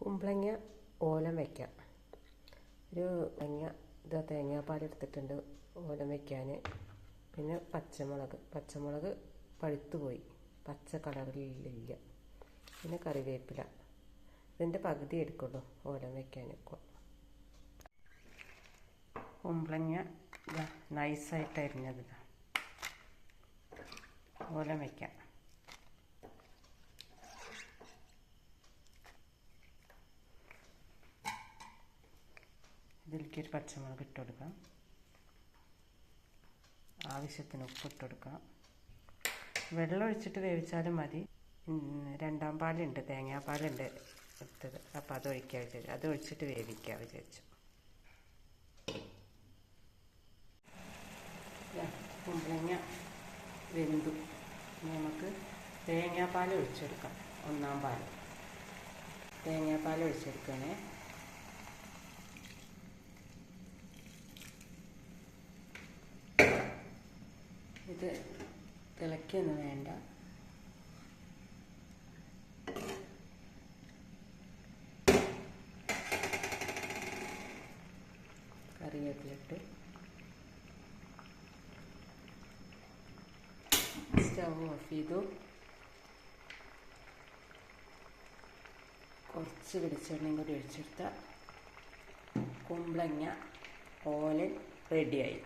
കുമ്പളങ്ങ ഓലം വയ്ക്കാം. ഒരു തേങ്ങാപ്പാൽ എടുത്തിട്ടുണ്ട് ഓലം വയ്ക്കാൻ. പിന്നെ പച്ചമുളക് പഴുത്തു പോയി, പച്ച കളറിലില്ല. പിന്നെ കറിവേപ്പില. ഇതിൻ്റെ പകുതി എടുക്കുള്ളൂ ഓലം വയ്ക്കാൻ. കുമ്പളങ്ങ നൈസായിട്ട് അരിഞ്ഞത് ഓലം വയ്ക്കാം. ഇതിലേക്ക് ഒരു പച്ചമുളക് ഇട്ട് കൊടുക്കാം. ആവശ്യത്തിന് ഉപ്പ് ഇട്ട് കൊടുക്കാം. വെള്ളം ഒഴിച്ചിട്ട് വേവിച്ചാലും മതി. രണ്ടാം പാലുണ്ട്, തേങ്ങാപ്പാലുണ്ട് എടുത്തത്, അപ്പോൾ അത് ഒഴിക്കാൻ വിചാരിച്ചു. അത് ഒഴിച്ചിട്ട് വേവിക്കാൻ വിചാരിച്ചു. കുമ്പളങ്ങ വെന്തു. നമുക്ക് തേങ്ങാപ്പാൽ ഒഴിച്ചെടുക്കാം. ഒന്നാം പാൽ തേങ്ങാപ്പാൽ ഒഴിച്ചെടുക്കണേ. ഇത് തിളയ്ക്കൊന്നും വേണ്ട. കറിവേപ്പിലിട്ട് സ്റ്റവ് ഓഫ് ചെയ്തു. കുറച്ച് വെളിച്ചെണ്ണയും കൂടി ഒഴിച്ചെടുത്ത കുമ്പളങ്ങ ഓലൻ റെഡിയായി.